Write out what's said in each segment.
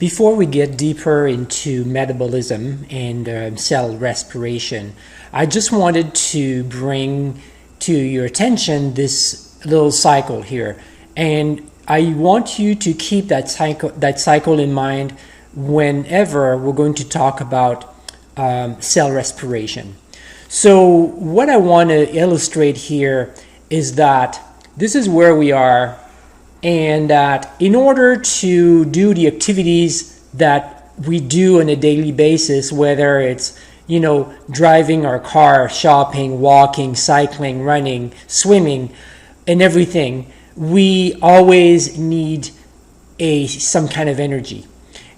Before we get deeper into metabolism and cell respiration, I just wanted to bring to your attention this little cycle here. And I want you to keep that cycle in mind whenever we're going to talk about cell respiration. So what I want to illustrate here is that this is where we are, and that in order to do the activities that we do on a daily basis, whether it's driving our car, shopping, walking, cycling, running, swimming, and everything, we always need some kind of energy.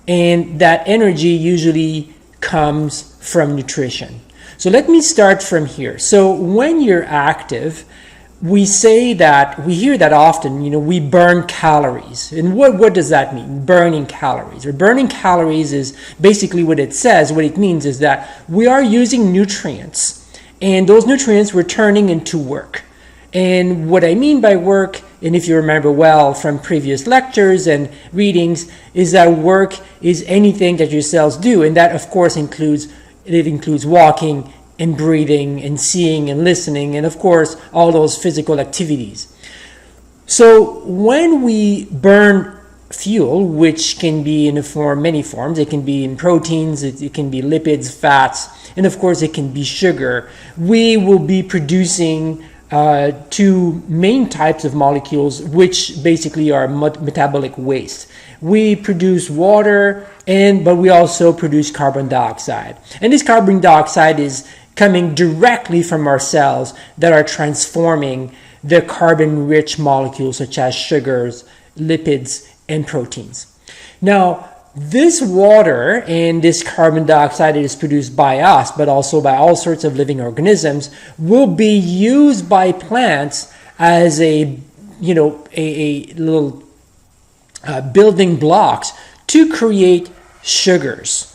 And that energy usually comes from nutrition. So let me start from here. So when you're active, we hear that often, we burn calories. And what does that mean? Burning calories. Or burning calories is basically what it means is that we are using nutrients, and those nutrients we're turning into work. And what I mean by work, and if you remember well from previous lectures and readings, is that work is anything that your cells do. And that, of course, includes walking and breathing and seeing and listening, and of course all those physical activities. So when we burn fuel, which can be in many forms, it can be in proteins, it can be lipids, fats, and of course it can be sugar, we will be producing two main types of molecules, which basically are metabolic waste. We produce water, but we also produce carbon dioxide. And this carbon dioxide is coming directly from our cells that are transforming the carbon-rich molecules such as sugars, lipids, and proteins. Now, this water and this carbon dioxide that is produced by us, but also by all sorts of living organisms, will be used by plants as a little building blocks to create sugars.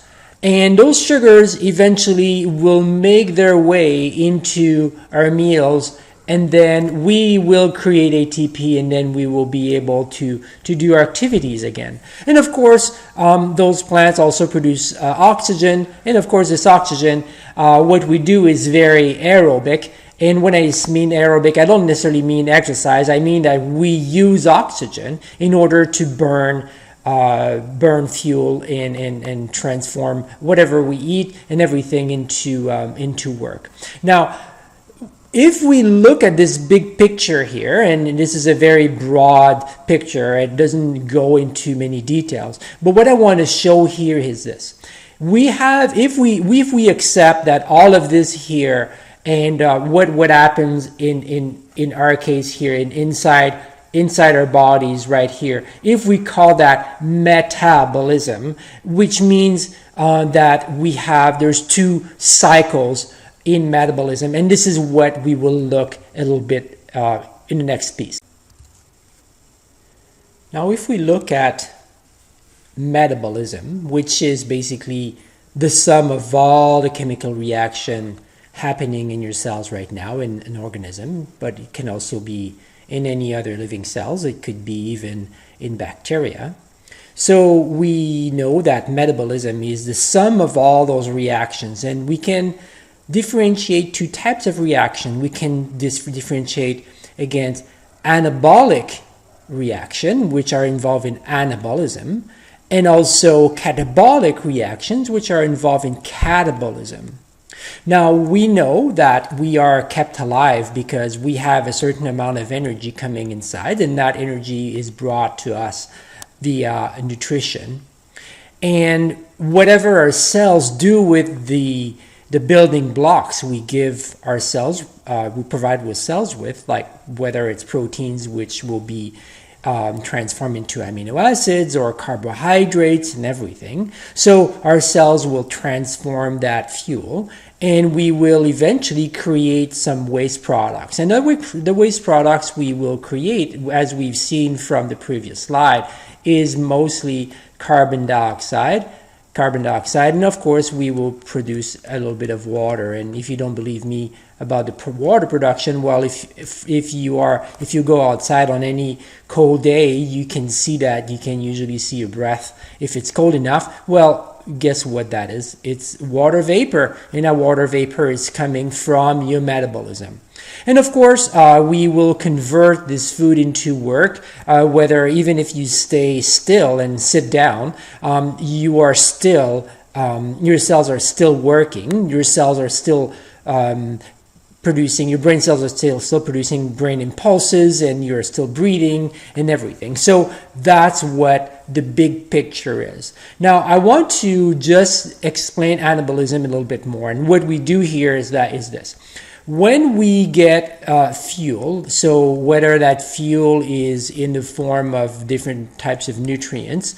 And those sugars eventually will make their way into our meals, and then we will create ATP, and then we will be able to do our activities again. And of course, those plants also produce oxygen, and of course this oxygen, what we do is very aerobic. And when I mean aerobic, I don't necessarily mean exercise. I mean that we use oxygen in order to burn fuel and transform whatever we eat and everything into work. Now, if we look at this big picture here, and this is a very broad picture, it doesn't go into many details, but what I want to show here is this. If we accept that all of this here and what happens in our case here inside our bodies right here, if we call that metabolism, which means that there's two cycles in metabolism, and this is what we will look a little bit in the next piece. Now, if we look at metabolism, which is basically the sum of all the chemical reaction happening in your cells right now in an organism, but it can also be in any other living cells. It could be even in bacteria. So we know that metabolism is the sum of all those reactions, and we can differentiate two types of reaction. We can differentiate against anabolic reaction, which are involved in anabolism, and also catabolic reactions, which are involved in catabolism. Now, we know that we are kept alive because we have a certain amount of energy coming inside, and that energy is brought to us via nutrition. And whatever our cells do with the building blocks we give our cells, we provide with cells with, like whether it's proteins, which will be transformed into amino acids, or carbohydrates and everything. So our cells will transform that fuel, and we will eventually create some waste products. And the waste products we will create, as we've seen from the previous slide, is mostly carbon dioxide, carbon dioxide, and of course we will produce a little bit of water. And if you don't believe me about the water production, well, if you go outside on any cold day, you can see that. You can usually see your breath if it's cold enough. Well, guess what that is? It's water vapor, and that water vapor is coming from your metabolism. And of course, we will convert this food into work, whether even if you stay still and sit down, you are still, your cells are still working, your cells are still producing, your brain cells are still producing brain impulses, and you're still breathing and everything. So that's what the big picture is. Now, I want to just explain anabolism a little bit more. And what we do here is this. When we get fuel, so whether that fuel is in the form of different types of nutrients,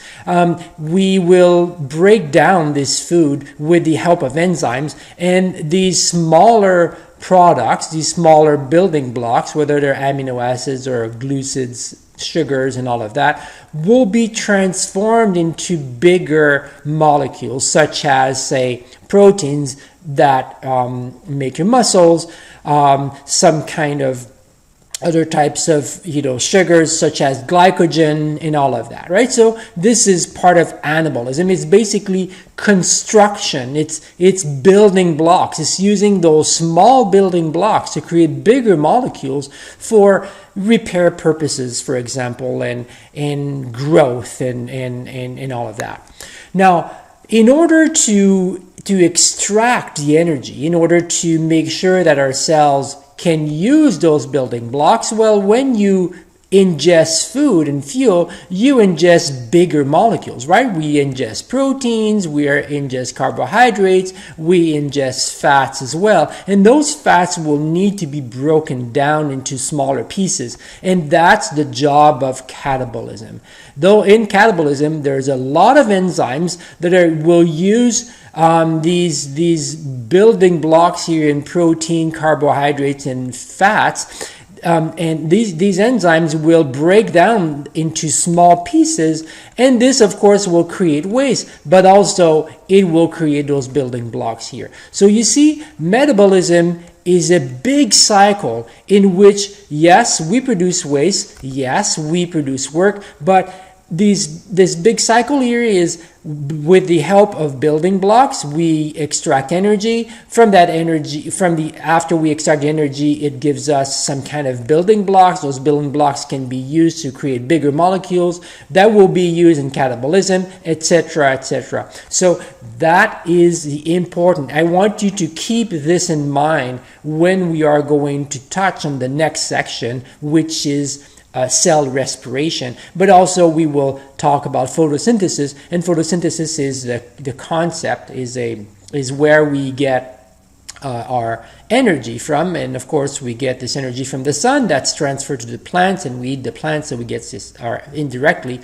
we will break down this food with the help of enzymes, and these smaller products, these smaller building blocks, whether they're amino acids or glucids, sugars, and all of that, will be transformed into bigger molecules, such as, say, proteins that make your muscles, some kind of other types of sugars such as glycogen and all of that, right? So this is part of anabolism. It's basically construction. It's building blocks. It's using those small building blocks to create bigger molecules for repair purposes, for example, and growth and all of that. Now, in order to extract the energy, in order to make sure that our cells can use those building blocks, well, when you ingest food and fuel, you ingest bigger molecules, right? We ingest proteins, we ingest carbohydrates, we ingest fats as well. And those fats will need to be broken down into smaller pieces. And that's the job of catabolism. Though in catabolism, there's a lot of enzymes that will use these building blocks here in protein, carbohydrates, and fats. And these enzymes will break down into small pieces, and this of course will create waste, but also it will create those building blocks here. So you see, metabolism is a big cycle in which, yes, we produce waste, yes, we produce work, but this big cycle here is with the help of building blocks, we extract energy. From that energy, after we extract the energy, it gives us some kind of building blocks. Those building blocks can be used to create bigger molecules that will be used in catabolism, etc., etc. So that is the important. I want you to keep this in mind when we are going to touch on the next section, which is cell respiration, but also we will talk about photosynthesis. And photosynthesis is the concept, is where we get our energy from, and of course we get this energy from the sun that's transferred to the plants, and we eat the plants, so we get this indirectly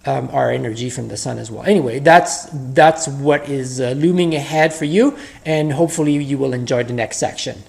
our energy from the sun as well. Anyway, that's what is looming ahead for you, and hopefully you will enjoy the next section.